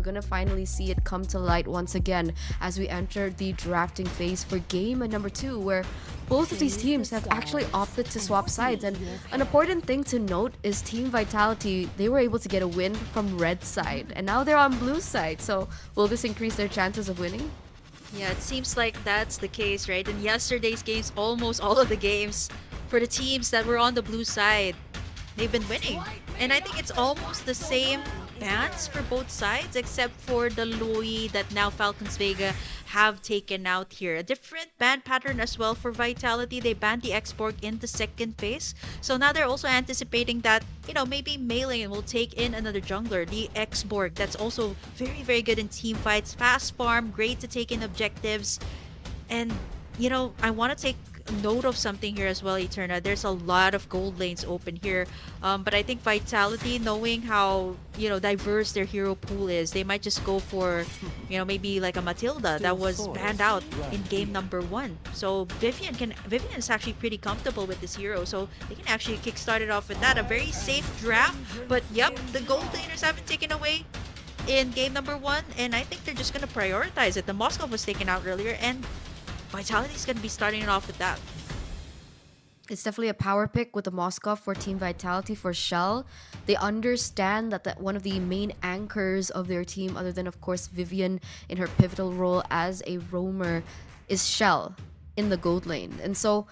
gonna finally see it come to light once again as we enter the drafting phase for game number 2, where both of these teams have actually opted to swap sides. And an important thing to note is Team Vitality, they were able to get a win from red side, and now they're on blue side. So will this increase their chances of winning? Yeah, it seems like that's the case, right? In yesterday's games, almost all of the games for the teams that were on the blue side, they've been winning. And I think it's almost the same bans for both sides, except for the Loi that now Falcons Vega have taken out here. A different ban pattern as well for Vitality. They banned the Xborg in the second phase. So now they're also anticipating that, maybe Melee will take in another jungler, the Xborg. That's also very, very good in team fights. Fast farm, great to take in objectives. And, I want to take note of something here as well, Eterna. There's a lot of gold lanes open here. But I think Vitality, knowing how, diverse their hero pool is, they might just go for, maybe like a Matilda that was banned out in game number 1. So Vivian is actually pretty comfortable with this hero. So they can actually kickstart it off with that. A very safe draft. But yep, the gold laners haven't taken away in game number 1. And I think they're just going to prioritize it. The Moscow was taken out earlier, and Vitality is going to be starting it off with that. It's definitely a power pick with the Moskov for Team Vitality. For Shell, they understand that one of the main anchors of their team, other than of course Vivian in her pivotal role as a roamer, is Shell in the gold lane. And so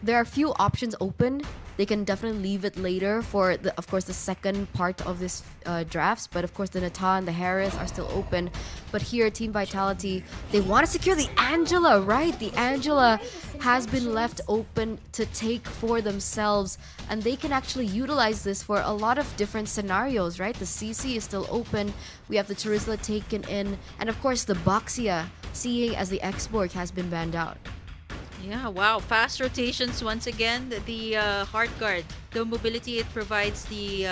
there are a few options open. They can definitely leave it later for, of course, the second part of this drafts. But of course, the Nata and the Harris are still open. But here, Team Vitality, they want to secure the Angela, right? The Angela has been left open to take for themselves. And they can actually utilize this for a lot of different scenarios, right? The CC is still open. We have the Charizla taken in. And of course, the Boxia, seeing as the Xborg has been banned out. Yeah, wow. Fast rotations once again. The Heart Guard, the mobility it provides the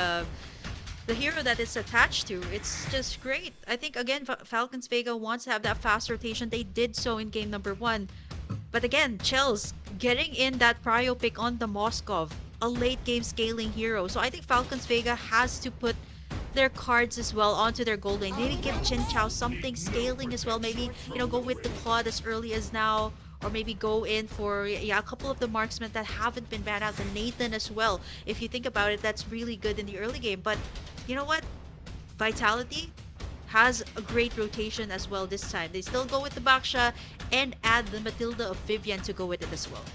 hero that it's attached to. It's just great. I think, again, Falcons Vega wants to have that fast rotation. They did so in game number 1. But again, Chels getting in that prio pick on the Moskov, a late game scaling hero. So I think Falcons Vega has to put their cards as well onto their gold lane. Maybe give Chen Chao something scaling as well. Maybe, go with the Claude as early as now. Or maybe go in for a couple of the marksmen that haven't been banned out. The Nathan as well. If you think about it, that's really good in the early game. But you know what? Vitality has a great rotation as well this time. They still go with the Baksha and add the Matilda of Vivian to go with it as well.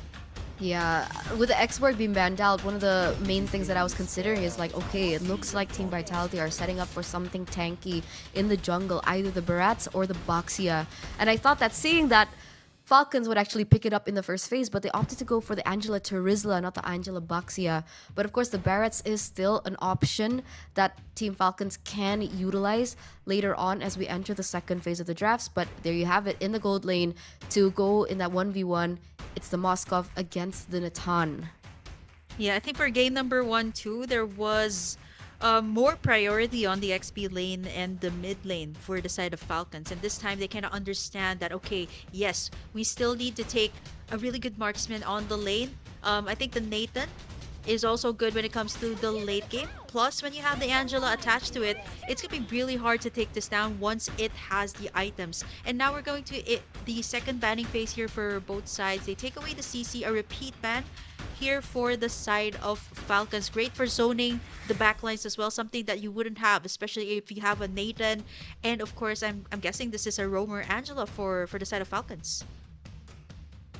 Yeah, with the Xborg being banned out, one of the main things that I was considering is like, okay, it looks like Team Vitality are setting up for something tanky in the jungle, either the Barats or the Boxia. And I thought that seeing that Falcons would actually pick it up in the first phase, but they opted to go for the Angela Turizla, not the Angela Boxia. But of course, the Barats is still an option that Team Falcons can utilize later on as we enter the second phase of the drafts. But there you have it in the gold lane to go in that 1v1. It's the Moskov against the Natan. Yeah, I think for game number 1 too, there was more priority on the XP lane and the mid lane for the side of Falcons. And this time they kind of understand that, okay, yes, we still need to take a really good marksman on the lane. I think the Nathan is also good when it comes to the late game. Plus, when you have the Angela attached to it, it's going to be really hard to take this down once it has the items. And now we're going to the second banning phase here for both sides. They take away the CC, a repeat ban here for the side of Falcons. Great for zoning the backlines as well, something that you wouldn't have, especially if you have a Nathan. And of course, I'm guessing this is a roamer Angela for the side of Falcons.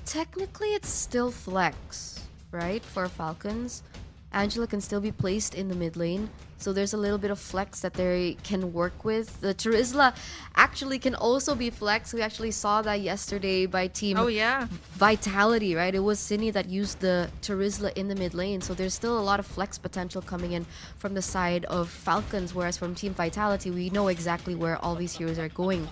Technically, it's still flex, right, for Falcons. Angela can still be placed in the mid lane, so there's a little bit of flex that they can work with. The Charizla actually can also be flex. We actually saw that yesterday by Team Vitality, right? It was Cine that used the Charizla in the mid lane, so there's still a lot of flex potential coming in from the side of Falcons, whereas from Team Vitality, we know exactly where all these heroes are going.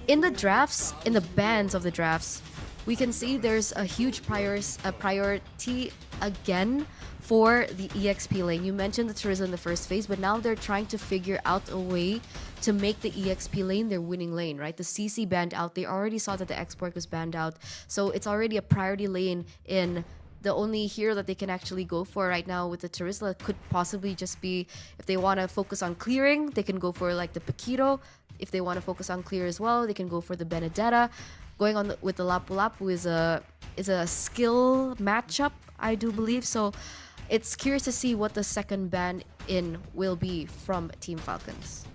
In the drafts, in the bans of the drafts, we can see there's a huge priority again for the EXP lane. You mentioned the Charizla in the first phase, but now they're trying to figure out a way to make the EXP lane their winning lane, right? The CC banned out. They already saw that the Xborg was banned out. So it's already a priority lane in The only hero that they can actually go for right now with the Terizla could possibly just be, if they want to focus on clearing, they can go for like the Paquito. If they want to focus on clear as well, they can go for the Benedetta. Going on with the Lapu Lapu is a skill matchup, I do believe. So it's curious to see what the second ban in will be from Team Falcons.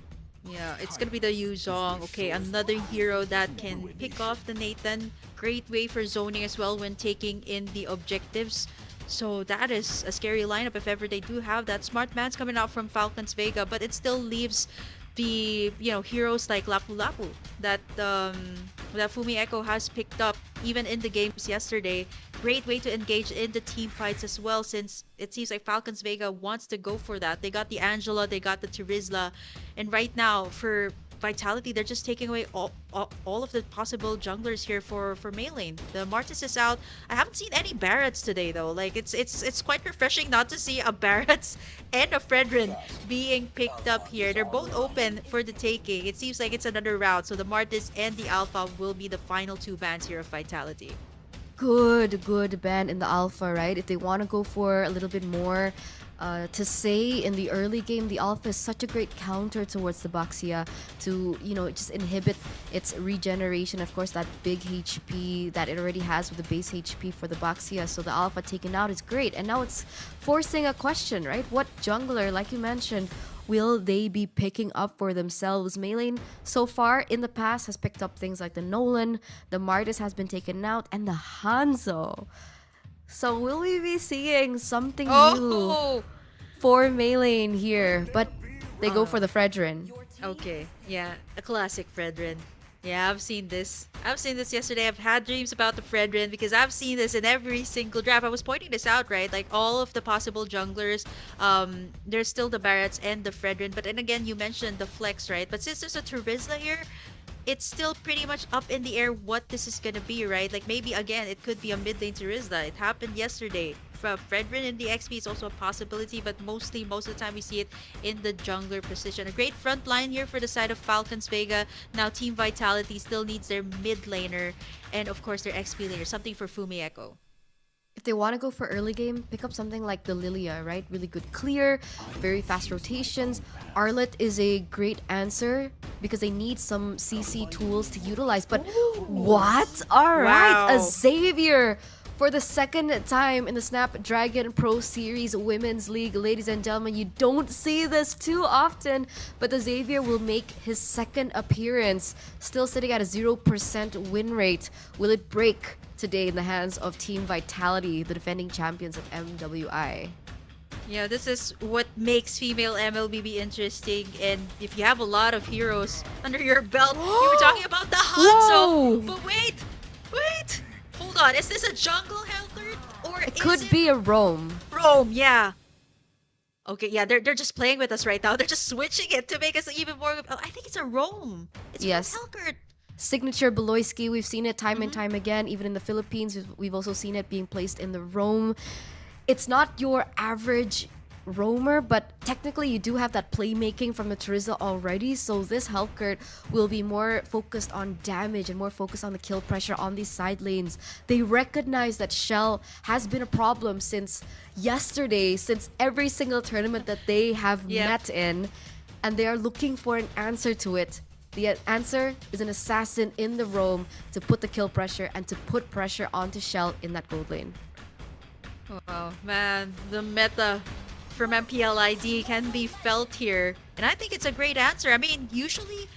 Yeah, it's gonna be the Yuzong. Okay, another hero that can pick off the Nathan. Great way for zoning as well when taking in the objectives. So that is a scary lineup if ever they do have that. Smart Man's coming out from Falcons Vega, but it still leaves the heroes like Lapu Lapu that that Fumi Echo has picked up even in the games yesterday. Great way to engage in the team fights as well, since it seems like Falcons Vega wants to go for that. They got the Angela, they got the Terizla, and right now for Vitality, they're just taking away all of the possible junglers here for main lane. The Martis is out. I haven't seen any Barretts today though. Like it's quite refreshing not to see a Barretts and a Fredrin being picked up here. They're both open for the taking. It seems like it's another route. So the Martis and the Alpha will be the final two bans here of Vitality. Good ban in the Alpha, right? If they want to go for a little bit more to say in the early game, the Alpha is such a great counter towards the Baxia to, just inhibit its regeneration. Of course, that big HP that it already has with the base HP for the Baxia. So the Alpha taken out is great. And now it's forcing a question, right? What jungler, like you mentioned, will they be picking up for themselves? Melee so far in the past has picked up things like the Nolan, the Martis has been taken out, and the Hanzo. So will we be seeing something new for Melee here? But they go for the Fredrin. Okay, yeah, a classic Fredrin. Yeah, I've seen this. I've seen this yesterday. I've had dreams about the Fredrin because I've seen this in every single draft. I was pointing this out, right? Like all of the possible junglers, there's still the Barretts and the Fredrin. But then again, you mentioned the Flex, right? But since there's a Terizla here, it's still pretty much up in the air what this is gonna be, right? Like maybe again, it could be a mid lane Terizla. It happened yesterday. Fredrin in the XP is also a possibility, but most of the time we see it in the jungler position. A great front line here for the side of Falcons Vega. Now Team Vitality still needs their mid laner and of course their XP laner, something for Fumi Echo. If they want to go for early game, pick up something like the Lilia, right? Really good clear, very fast rotations. Arlet is a great answer because they need some CC tools to utilize. But what? All right, Wow. a Xavier for the second time in the Snapdragon Pro Series Women's League. Ladies and gentlemen, you don't see this too often, but the Xavier will make his second appearance. Still sitting at a 0% win rate. Will it break today in the hands of Team Vitality, the defending champions of MWI? Yeah, this is what makes female MLBB interesting. And if you have a lot of heroes under your belt, you were talking about the Hanzo. But wait! Hold on, is this a jungle Helter? Or It could be a roam. Rome? Yeah. Okay, yeah, they're just playing with us right now. They're just switching it to make us even more. Oh, I think it's a Rome. It's Yes. Helkert. Signature Beloyski, we've seen it time and time again. Even in the Philippines, we've also seen it being placed in the roam. It's not your average roamer, but technically you do have that playmaking from the Terizla already, so this Helkert will be more focused on damage and more focused on the kill pressure on these side lanes. They recognize that Shell has been a problem since yesterday, since every single tournament that they have met in, and they are looking for an answer to it. The answer is an assassin in the roam to put the kill pressure and to put pressure onto Shell in that gold lane. Wow, man, the meta from MPLID can be felt here. And I think it's a great answer. I mean, usually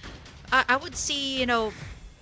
I would see,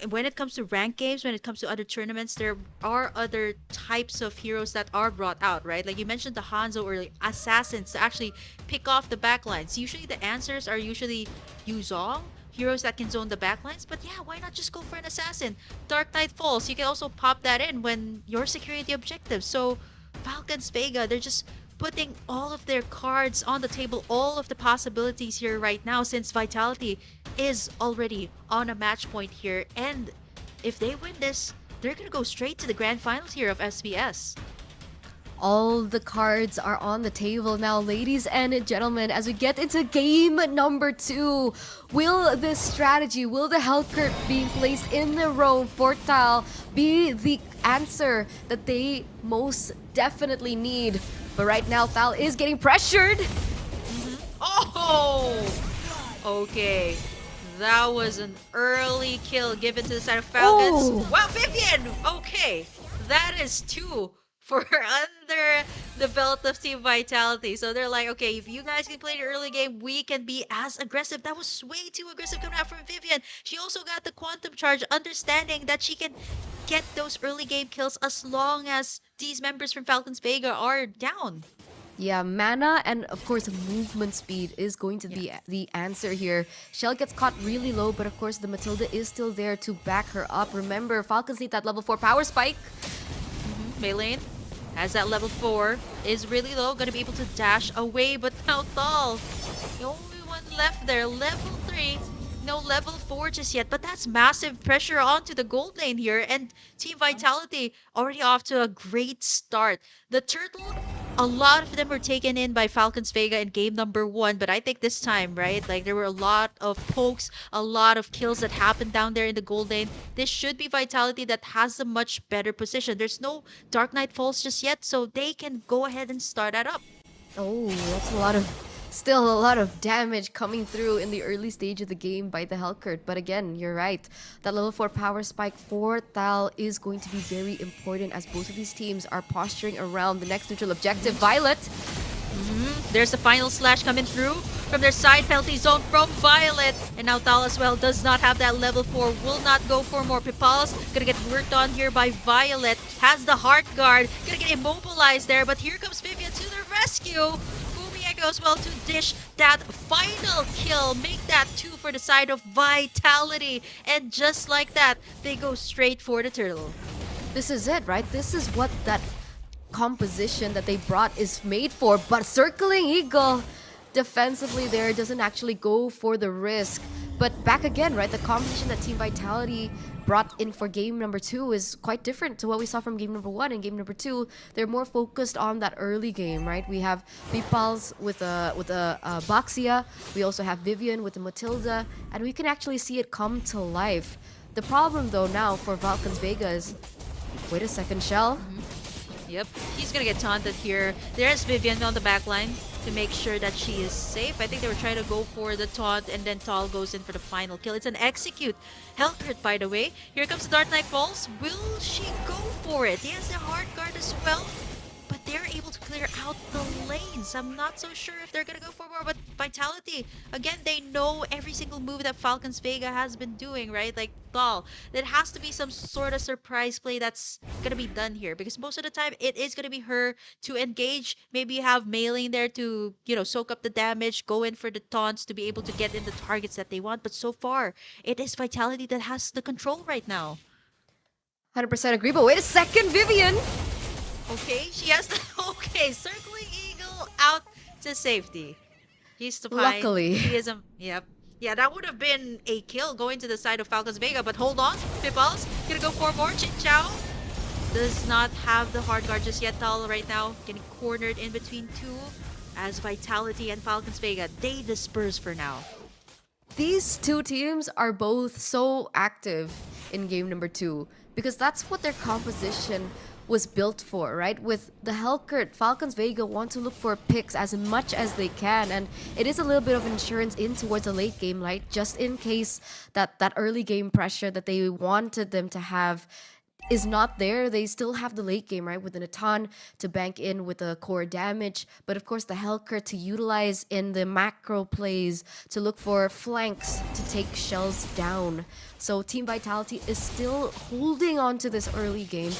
when it comes to ranked games, when it comes to other tournaments, there are other types of heroes that are brought out, right? Like you mentioned the Hanzo or like assassins to actually pick off the backlines. Usually the answers are usually Yuzong, heroes that can zone the backlines, but yeah, why not just go for an assassin? Dark Knight Falls, you can also pop that in when you're securing the objective. So Falcons Vega, they're just putting all of their cards on the table, all of the possibilities here right now, since Vitality is already on a match point here. And if they win this, they're gonna go straight to the grand finals here of SPS. All the cards are on the table now, ladies and gentlemen, as we get into game number 2. Will this strategy, will the Helkert being placed in the row, Fortile be the answer that they most definitely need. But right now, Thal is getting pressured. Oh! Okay. That was an early kill given to the side of Falcons. Oh. Wow, Vivian! Okay. That is 2 for under the belt of Team Vitality. So they're like, okay, if you guys can play the early game, we can be as aggressive. That was way too aggressive coming out from Vivian. She also got the Quantum Charge, understanding that she can get those early game kills as long as these members from Falcons Vega are down. Yeah, mana and of course movement speed is going to be the answer here. Shell gets caught really low, but of course the Matilda is still there to back her up. Remember, Falcons need that level 4 power spike. Maylane has that level 4, is really low, gonna be able to dash away, but now Thal, the only one left there, level 3. No level 4 just yet, but that's massive pressure onto the gold lane here, and Team Vitality already off to a great start. The turtle, a lot of them were taken in by Falcons Vega in game number 1, but I think this time, right, like there were a lot of pokes, a lot of kills that happened down there in the gold lane. This should be Vitality that has a much better position. There's no Dark Knight Falls just yet, so they can go ahead and start that up. Oh, that's still a lot of damage coming through in the early stage of the game by the Hellcurt. But again, you're right. That level 4 power spike for Thal is going to be very important as both of these teams are posturing around the next neutral objective, Violet. There's the final slash coming through from their side penalty zone from Violet. And now Thal as well does not have that level 4, will not go for more. Pipals gonna get worked on here by Violet. Has the heart guard, gonna get immobilized there, but here comes Vivian to the rescue. As well to dish that final kill, make that 2 for the side of Vitality, and just like that they go straight for the turtle. This is it, right? This is what that composition that they brought is made for. But Circling Eagle defensively there doesn't actually go for the risk. But back again, right? The composition that Team Vitality brought in for game number 2 is quite different to what we saw from game number 1. And game number 2, they're more focused on that early game, right? We have Pipals with a Baxia. We also have Vivian with the Matilda, and we can actually see it come to life. The problem though now for Falcons Vega is, wait a second, Shell. Yep, he's gonna get taunted here. There's Vivian on the back line to make sure that she is safe. I think they were trying to go for the taunt, and then Thal goes in for the final kill. It's an execute. Hellcurt, by the way. Here comes the Dark Knight Falls. Will she go for it? He has the hard guard as well, but they're able to clear out the lanes. I'm not so sure if they're gonna go for more, but Vitality, again, they know every single move that Falcons Vega has been doing, right? Like Thal, there has to be some sort of surprise play that's gonna be done here, because most of the time it is gonna be her to engage, maybe have Mailing there to, you know, soak up the damage, go in for the taunts to be able to get in the targets that they want. But so far, it is Vitality that has the control right now. 100% agree, but wait a second, Vivian! Okay, she has the... Okay, Circling Eagle out to safety. He's the pine. Luckily. He is a... Yep. Yeah, that would have been a kill going to the side of Falcons Vega, but hold on. Pipals gonna go for more. Chin Chow does not have the hard guard just yet. Thal right now getting cornered in between 2 as Vitality and Falcons Vega, they disperse for now. These two teams are both so active in game number 2 because that's what their composition was built for, right? With the Hellcurt, Falcons Vega want to look for picks as much as they can, and it is a little bit of insurance in towards the late game, right? Just in case that early game pressure that they wanted them to have is not there, they still have the late game, right? With an Atan to bank in with the core damage, but of course the Hellcurt to utilize in the macro plays to look for flanks to take shells down. So Team Vitality is still holding on to this early game,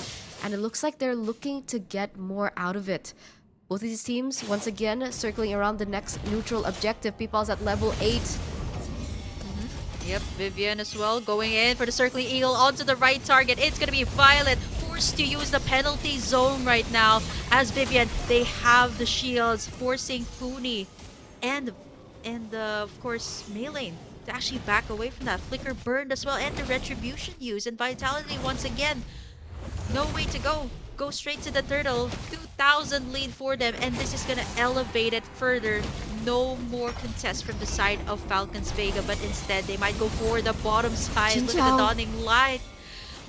and it looks like they're looking to get more out of it. Both of these teams, once again, circling around the next neutral objective. People's at level 8. Yep, Vivian as well going in for the Circling Eagle onto the right target. It's going to be Violet forced to use the penalty zone right now as Vivian, they have the shields forcing Funi and of course Maylane to actually back away from that. Flicker burned as well, and the retribution use, and Vitality once again, no way to go. Go straight to the turtle. 2,000 lead for them, and this is gonna elevate it further. No more contest from the side of Falcons Vega, but instead they might go for the bottom side. Look at the dawning light.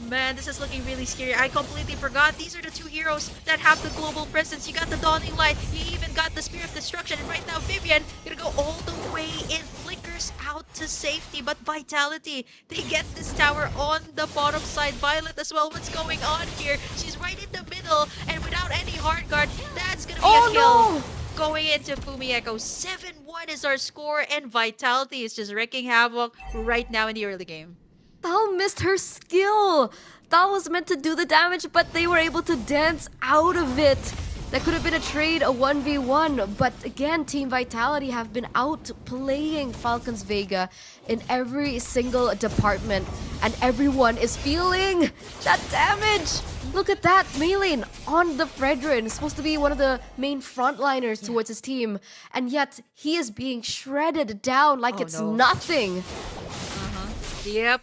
Man, this is looking really scary. I completely forgot. These are the two heroes that have the global presence. You got the Dawning Light. You even got the Spear of Destruction. And right now, Vivian gonna go all the way in. Flickers out to safety. But Vitality, they get this tower on the bottom side. Violet as well. What's going on here? She's right in the middle. And without any hard guard, that's gonna be a kill. No! Going into Fumi Echo. 7-1 is our score. And Vitality is just wreaking havoc right now in the early game. Tal missed her skill. Tal was meant to do the damage, but they were able to dance out of it. That could have been a trade, a 1v1. But again, Team Vitality have been outplaying Falcons Vega in every single department. And everyone is feeling that damage. Look at that, Maylin on the Fredrin, supposed to be one of the main frontliners towards his team. And yet, he is being shredded down like it's nothing. Yep.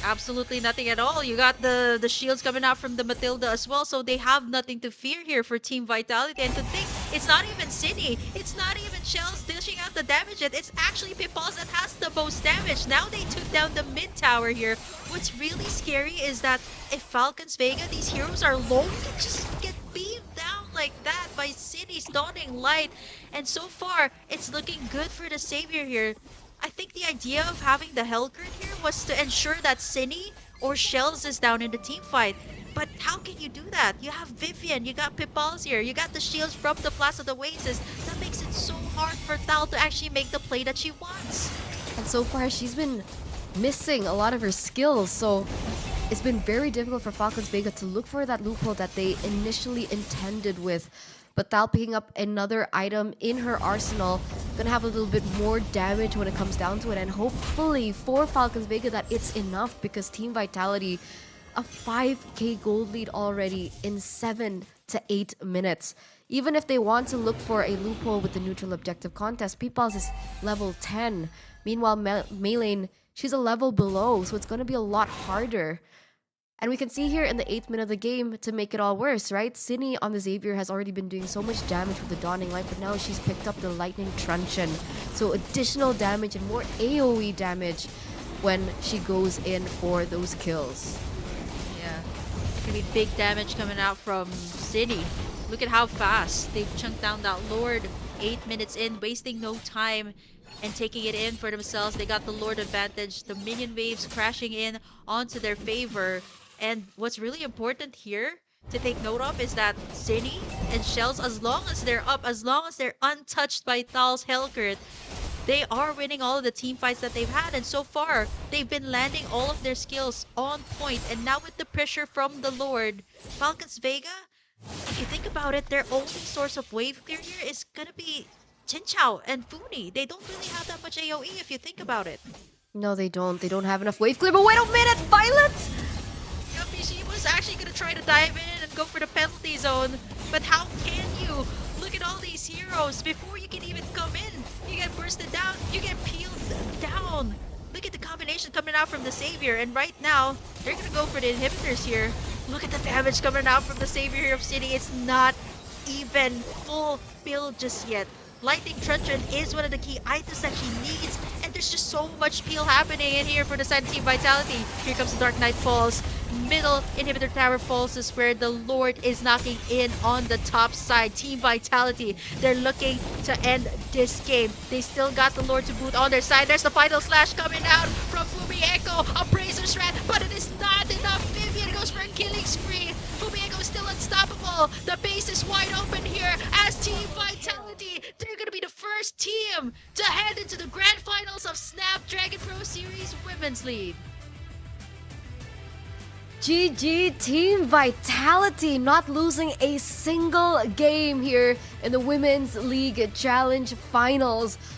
Absolutely nothing at all. You got the shields coming out from the Matilda as well, so they have nothing to fear here for Team Vitality. And to think, it's not even Cine, it's not even Shells dishing out the damage yet. It's actually Pipals that has the most damage. Now they took down the mid tower here. What's really scary is that if Falcons Vega, these heroes are low, they can just get beamed down like that by Cine's Dawning Light. And so far, it's looking good for the Savior here. I think the idea of having the Hellcurt here was to ensure that Cine or Shells is down in the team fight. But how can you do that? You have Vivian, you got Pipals here, you got the shields from the Plaza of the Oasis. That makes it so hard for Tal to actually make the play that she wants. And so far, she's been missing a lot of her skills. So it's been very difficult for Falcons Vega to look for that loophole that they initially intended with. But Tal picking up another item in her arsenal, gonna have a little bit more damage when it comes down to it. And hopefully for Falcons Vega that it's enough, because Team Vitality, a 5k gold lead already in 7 to 8 minutes. Even if they want to look for a loophole with the neutral objective contest, Pipals is level 10. Meanwhile, Maylin, she's a level below, so it's gonna be a lot harder. And we can see here in the 8th minute of the game, to make it all worse, right? Cine on the Xavier has already been doing so much damage with the Dawning Light, but now she's picked up the Lightning Truncheon. So additional damage and more AoE damage when she goes in for those kills. Yeah, it's gonna be big damage coming out from Cine. Look at how fast they've chunked down that Lord. 8 minutes in, wasting no time and taking it in for themselves. They got the Lord advantage, the minion waves crashing in onto their favor. And what's really important here to take note of is that Cine and Shells, as long as they're up, as long as they're untouched by Tal's Hellcurt, they are winning all of the team fights that they've had. And so far, they've been landing all of their skills on point. And now with the pressure from the Lord, Falcons Vega, if you think about it, their only source of wave clear here is gonna be Chinchao and Funi. They don't really have that much AoE if you think about it. No, they don't. They don't have enough wave clear. But wait a minute, Violet! She was actually gonna try to dive in and go for the penalty zone. But how can you? Look at all these heroes. Before you can even come in, you get bursted down, you get peeled down. Look at the combination coming out from the Savior. And right now, they're gonna go for the inhibitors here. Look at the damage coming out from the Savior here of City. It's not even full build just yet. Lightning Truncheon is one of the key items that she needs, and there's just so much peel happening in here for the side of Team Vitality. Here comes the Dark Knight Falls. Middle inhibitor tower falls is where the Lord is knocking in on the top side. Team Vitality, they're looking to end this game. They still got the Lord to boot on their side. There's the final slash coming out from Fumi Echo, a Brazer's Rat, but it is not enough. Vivian goes for a killing spree. Fumi Echo is still unstoppable. The base is wide open here as Team Vitality, they're gonna be the first team to head into the grand finals of Snapdragon Pro Series Women's League. GG Team Vitality, not losing a single game here in the Women's League Challenge Finals.